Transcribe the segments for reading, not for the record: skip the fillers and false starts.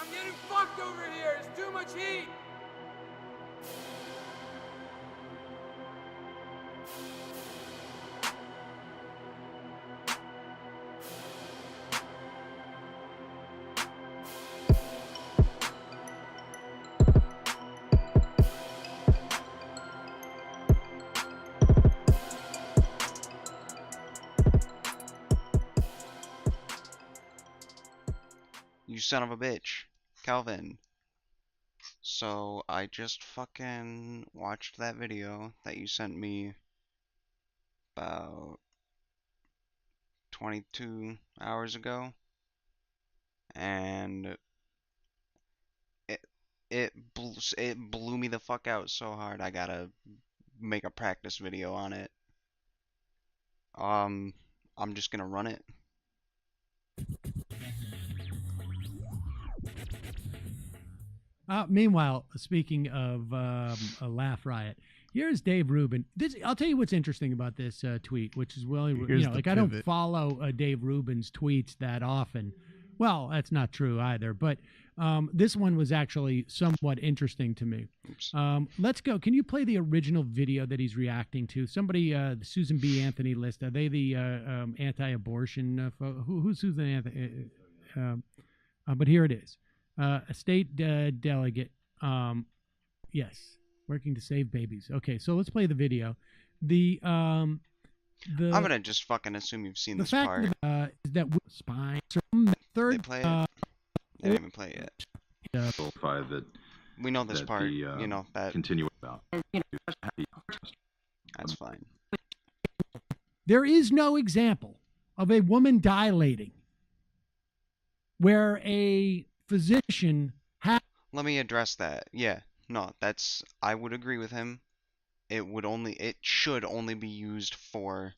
I'm getting fucked over here. It's too much heat. You son of a bitch, Calvin. So I just fucking watched that video that you sent me about 22 hours ago, and it it blew me the fuck out so hard. I gotta make a practice video on it. Um, I'm just gonna run it. Meanwhile, speaking of a laugh riot, here's Dave Rubin. I'll tell you what's interesting about this tweet, which is I don't follow Dave Rubin's tweets that often. Well, that's not true either, but this one was actually somewhat interesting to me. Let's go. Can you play the original video that he's reacting to? Somebody, the Susan B. Anthony list. Are they the anti-abortion? Who's Susan Anthony? But here it is. A state delegate, yes, working to save babies. Okay, so let's play the video. I'm gonna just fucking assume you've seen this part. That spine They play it. They didn't even play it yet. That We know this part. That continue about. that's fine. There is no example of a woman dilating where a physician has. Let me address that. Yeah, no, I would agree with him. It should only be used for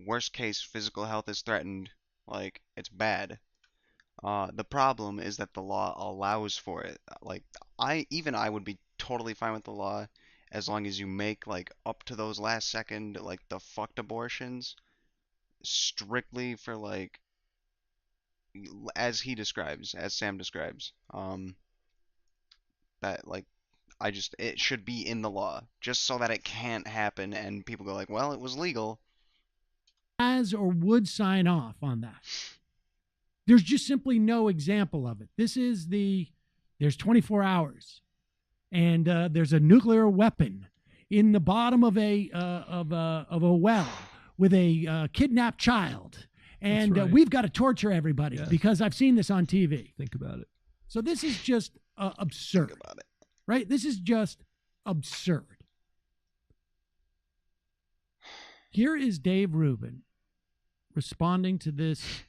worst case physical health is threatened, like it's bad. The problem is that the law allows for it. Like I would be totally fine with the law as long as you make like up to those last second like the fucked abortions strictly for like as Sam describes, that like it should be in the law just so that it can't happen and people go like, well, it was legal. Has or would sign off on that. There's just simply no example of it. There's 24 hours, and there's a nuclear weapon in the bottom of a well with a kidnapped child. And right. We've got to torture everybody because I've seen this on TV. Think about it. So this is just absurd. Think about it. Right? This is just absurd. Here is Dave Rubin responding to this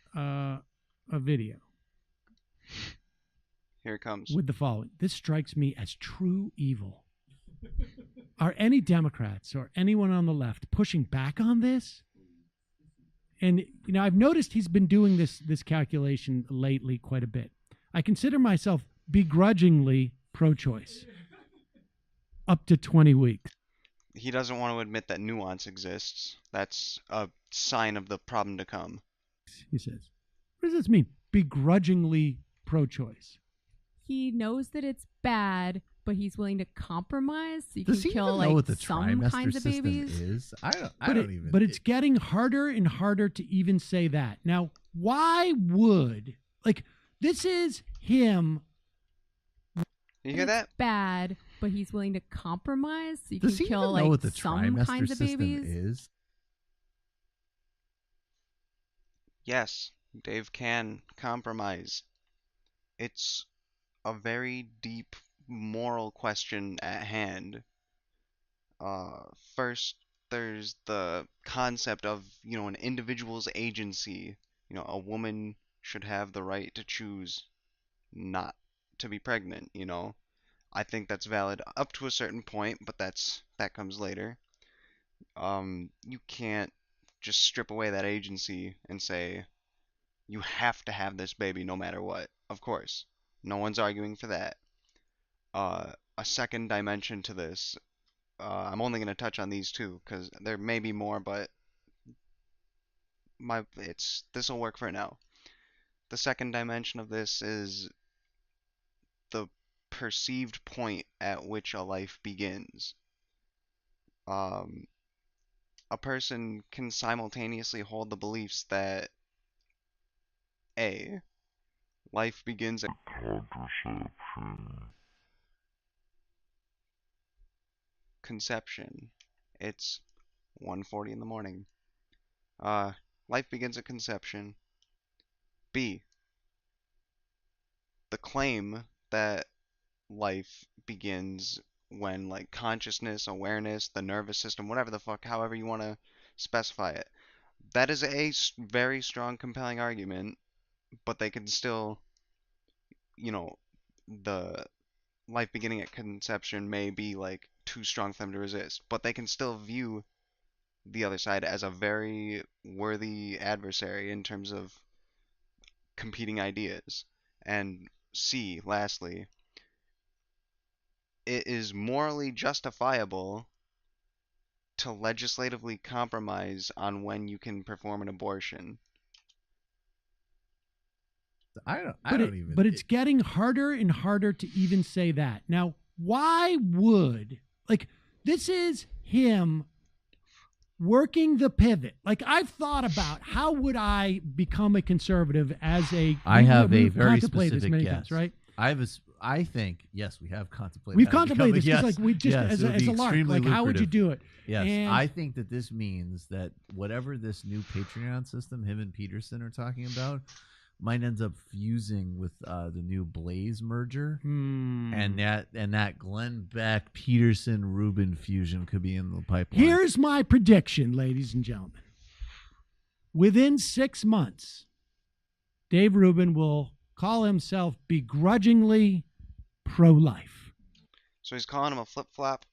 video. Here it comes. With the following. This strikes me as true evil. Are any Democrats or anyone on the left pushing back on this? And, I've noticed he's been doing this calculation lately quite a bit. I consider myself begrudgingly pro-choice. Up to 20 weeks. He doesn't want to admit that nuance exists. That's a sign of the problem to come. He says. What does this mean? Begrudgingly pro-choice. He knows that it's bad, but he's willing to compromise so you Does can he kill even like know what the some trimester kinds of system babies. is? I don't even. But it's getting harder and harder to even say that. Now, why would this is him? You hear that? Bad, but he's willing to compromise so you Does can he kill even like know what the some trimester kinds of system babies. is? Yes, Dave can compromise. It's a very deep moral question at hand. First, there's the concept of, an individual's agency. A woman should have the right to choose not to be pregnant, I think that's valid up to a certain point, but that comes later. You can't just strip away that agency and say you have to have this baby no matter what. Of course, no one's arguing for that. A second dimension to this, I'm only going to touch on these two because there may be more, but this will work for now. The second dimension of this is perceived point at which a life begins. A person can simultaneously hold the beliefs that A, life begins at conception. It's 1:40 in the morning. Life begins at conception. B, the claim that life begins when like consciousness, awareness, the nervous system, whatever the fuck, however you want to specify it. That is a very strong, compelling argument, but they can still, you know, the life beginning at conception may be like too strong for them to resist, but they can still view the other side as a very worthy adversary in terms of competing ideas. And C, lastly, it is morally justifiable to legislatively compromise on when you can perform an abortion. But it's getting harder and harder to even say that. Now, why would, like, this is him working the pivot. Like, I've thought about how would I become a conservative as a. I have a very contemplated specific this many guess. times, right? I think, yes, we have contemplated. We've how to become contemplated this. a- Just like we just yes, as it would a be lark. extremely Like, how would you lucrative. do it? Yes, And I think that this means that whatever this new Patreon system him and Peterson are talking about might end up fusing with the new Blaze merger, and that Glenn Beck Peterson Rubin fusion could be in the pipeline. Here's my prediction, ladies and gentlemen. Within 6 months, Dave Rubin will call himself begrudgingly pro-life. So he's calling him a flip-flop.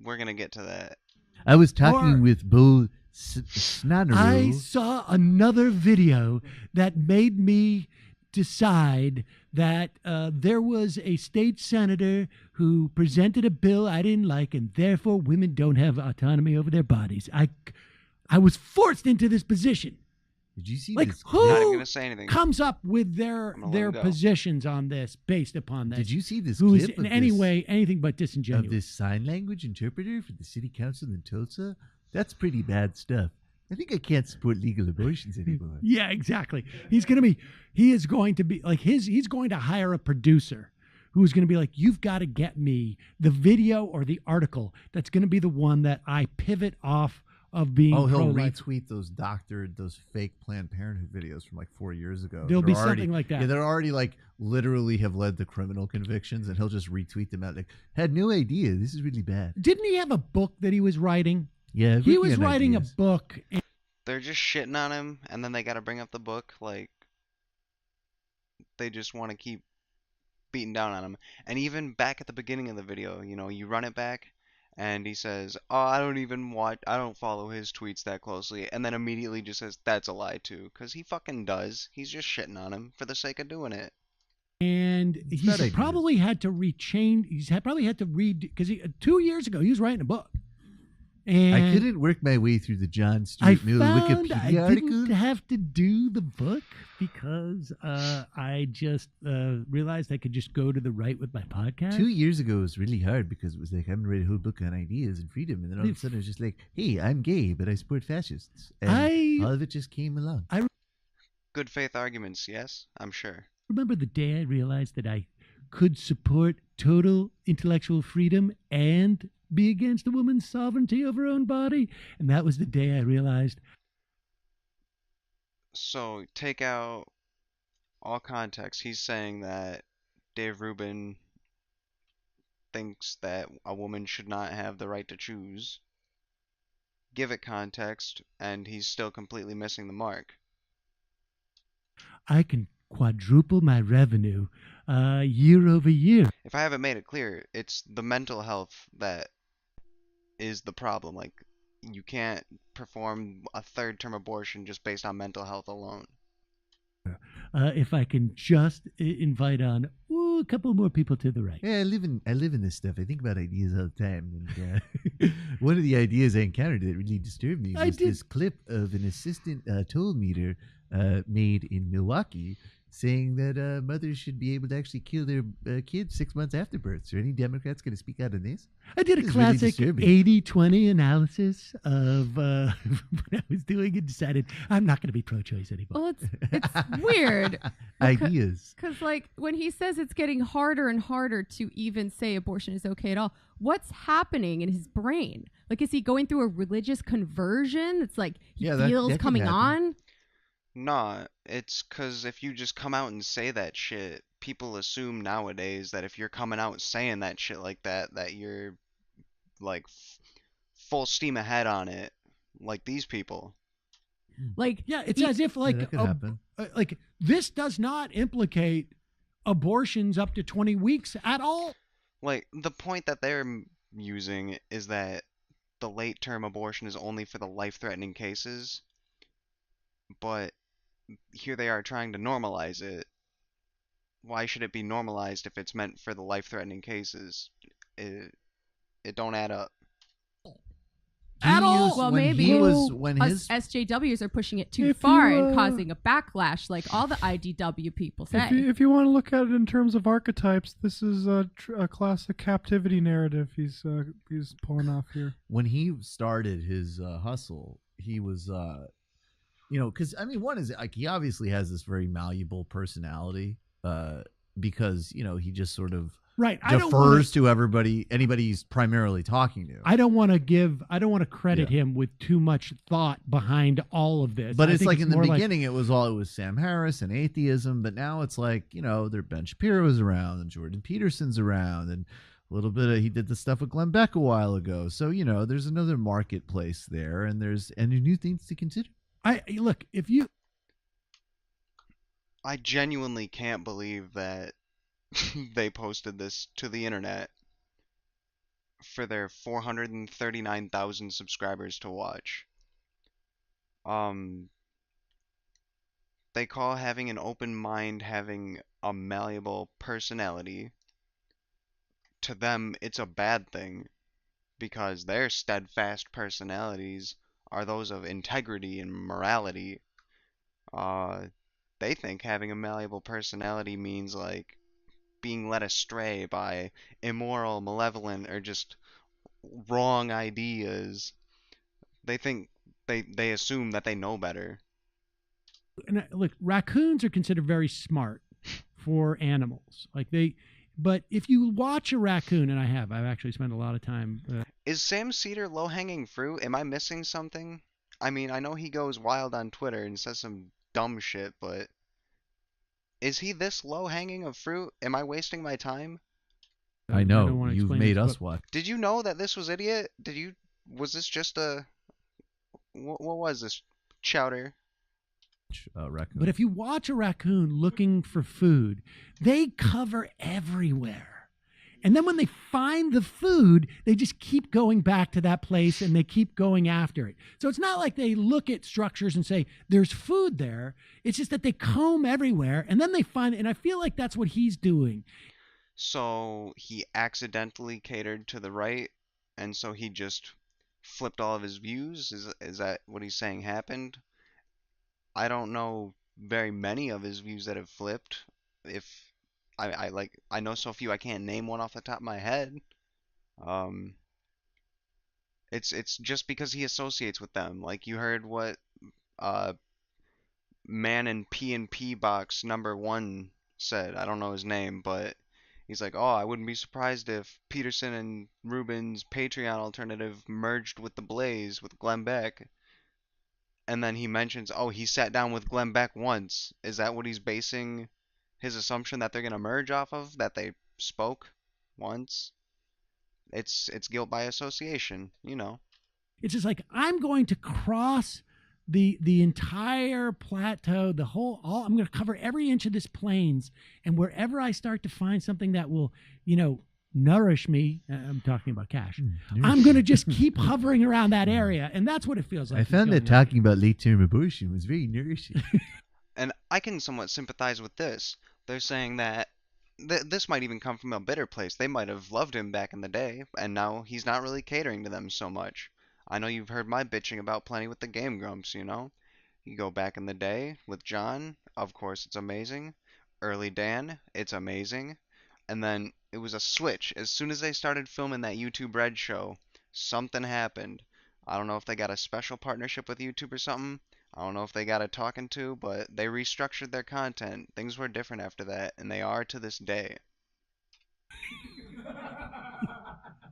We're gonna get to that. I was talking Or- with Bo Snanaroo. I saw another video that made me decide that there was a state senator who presented a bill I didn't like, and therefore women don't have autonomy over their bodies. I was forced into this position. Did you see Like, this? who Not even gonna say anything. comes up with their I'm gonna let him go. positions on this based upon this? Did you see this Who is clip in of any this- way anything but of disingenuous? this sign language interpreter for the city council in Tulsa? That's pretty bad stuff. I think I can't support legal abortions anymore. Yeah, exactly. He is going to be like he's going to hire a producer who's going to be like, you've got to get me the video or the article that's going to be the one that I pivot off of being Oh, he'll pro-life. retweet those fake Planned Parenthood videos from like 4 years ago. There'll that be are already- something like that. Yeah, they're already like literally have led to criminal convictions, and he'll just retweet them out like, had no idea. This is really bad. Didn't he have a book that he was writing? Yeah, He working was on writing ideas. a book. And They're just shitting on him, and then they gotta bring up the book. Like, they just want to keep beating down on him. And even back at the beginning of the video, you run it back, and he says, "Oh, I don't follow his tweets that closely," and then immediately just says, "That's a lie too," because he fucking does. He's just shitting on him for the sake of doing it. And bad he's idea. probably had to probably had to read, because 2 years ago he was writing a book. And I couldn't work my way through the John I Stuart Mill found Wikipedia I article. didn't have to do the book because I just realized I could just go to the right with my podcast. 2 years ago was really hard because it was like, I'm going to write a whole book on ideas and freedom. And then all of a sudden it was just like, hey, I'm gay, but I support fascists. And all of it just came along. Good faith arguments, yes, I'm sure. Remember the day I realized that I could support total intellectual freedom and be against a woman's sovereignty over her own body? And that was the day I realized. So take out all context. He's saying that Dave Rubin thinks that a woman should not have the right to choose. Give it context, and he's still completely missing the mark. I can quadruple my revenue year over year. If I haven't made it clear, it's the mental health that is the problem. Like, you can't perform a third-term abortion just based on mental health alone. If I can just invite on a couple more people to the right. Yeah, I live in this stuff. I think about ideas all the time. And one of the ideas I encountered that really disturbed me was this clip of an assistant toll meter made in Milwaukee saying that mothers should be able to actually kill their kids 6 months after birth. Are any Democrats going to speak out on this? I did a This is really classic disturbing. 80-20 analysis of what I was doing and decided I'm not going to be pro-choice anymore. Well, it's weird. Ideas. Because, like, when he says it's getting harder and harder to even say abortion is okay at all, what's happening in his brain? Like, is he going through a religious conversion? It's like he feels that could coming happen. on? Nah, it's 'cause if you just come out and say that shit, people assume nowadays that if you're coming out saying that shit like that, that you're like full steam ahead on it, like these people. Like, Yeah, it's as if like that could happen. like this does not implicate abortions up to 20 weeks at all. Like the point that they're using is that the late term abortion is only for the life-threatening cases, but here they are trying to normalize it. Why should it be normalized if it's meant for the life-threatening cases? It don't add up. At all? well, when maybe he was when us his SJWs are pushing it too If far you, and causing a backlash, like all the IDW people say. If you want to look at it in terms of archetypes, this is a classic captivity narrative he's pulling off here. when he started his hustle, he was because I mean, one is like he obviously has this very malleable personality because he just sort of Right. I don't wanna, defers to anybody he's primarily talking to. I don't want to credit him with too much thought behind all of this. But I it's think like in the more beginning, it was Sam Harris and atheism, but now it's like there Ben Shapiro's around and Jordan Peterson's around and a little bit of he did the stuff with Glenn Beck a while ago. So there's another marketplace there, and there's new things to consider. Look, I genuinely can't believe that they posted this to the internet for their 439,000 subscribers to watch. They call having an open mind having a malleable personality. To them, it's a bad thing because their steadfast personalities are those of integrity and morality. They think having a malleable personality means like being led astray by immoral, malevolent, or just wrong ideas. They think they assume that they know better. look, raccoons are considered very smart for animals. But if you watch a raccoon, and I've actually spent a lot of time. Is Sam Cedar low-hanging fruit? Am I missing something? I mean, I know he goes wild on Twitter and says some dumb shit, but is he this low-hanging of fruit? Am I wasting my time? I don't know wanna you've explain made this, us watch. Did you know that this was idiot? Was this just a what was this chowder? Raccoon. But if you watch a raccoon looking for food, they cover everywhere. And then when they find the food, they just keep going back to that place and they keep going after it. So it's not like they look at structures and say, there's food there. It's just that they comb everywhere and then they find it. And I feel like that's what he's doing. So he accidentally catered to the right, and so he just flipped all of his views? Is that what he's saying happened? I don't know very many of his views that have flipped. If I know so few I can't name one off the top of my head. It's just because he associates with them. Like you heard what man in P&P box #1 said. I don't know his name, but he's like, oh, I wouldn't be surprised if Peterson and Rubin's Patreon alternative merged with the Blaze with Glenn Beck. And then he mentions, oh, he sat down with Glenn Beck once. Is that what he's basing his assumption that they're going to merge off of? That they spoke once? It's guilt by association, It's just like, I'm going to cross the entire plateau, I'm going to cover every inch of this plains. And wherever I start to find something that will, nourish me, I'm talking about cash, I'm going to just keep hovering around that area. And that's what it feels like. I found that talking about late-term abortion was very nourishing. And I can somewhat sympathize with this. They're saying that this might even come from a bitter place. They might have loved him back in the day, and now he's not really catering to them so much. I know you've heard my bitching about Plenty with the Game Grumps, You go back in the day with John, of course it's amazing. Early Dan, it's amazing. And then it was a switch. As soon as they started filming that YouTube Red show, something happened. I don't know if they got a special partnership with YouTube or something. I don't know if they got a talking to, but they restructured their content. Things were different after that, and they are to this day.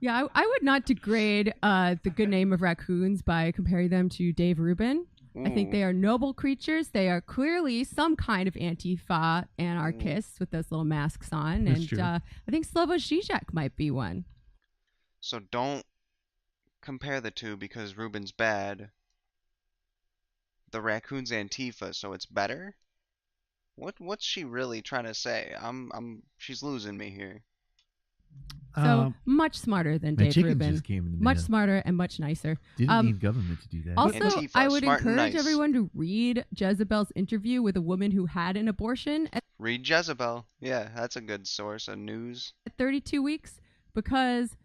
Yeah, I would not degrade the good name of raccoons by comparing them to Dave Rubin. I think they are noble creatures. They are clearly some kind of Antifa anarchists with those little masks on. That's true. I think Slavoj Žižek might be one. So don't compare the two because Rubin's bad. The raccoon's Antifa, so it's better? What's she really trying to say? She's losing me here. So much smarter than my Dave chicken Rubin. just came in the Much mail. smarter and much nicer. Didn't need government to do that. Also, Antifa, I would smart and encourage nice. everyone to read Jezebel's interview with a woman who had an abortion at Read Jezebel. Yeah, that's a good source of news. 32 weeks because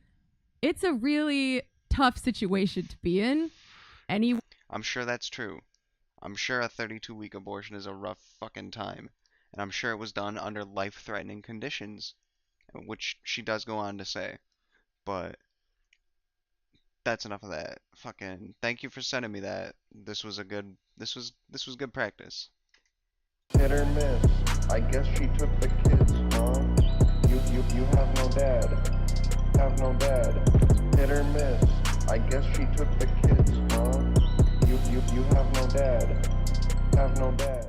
it's a really tough situation to be in. I'm sure that's true. I'm sure a 32-week abortion is a rough fucking time. And I'm sure it was done under life-threatening conditions, which she does go on to say. But that's enough of that. Fucking thank you for sending me that. This was good practice. Hit or miss. I guess she took the kids, huh? You have no dad. Have no dad. Hit or miss. I guess she took the kids, huh? You have no dad. Have no dad.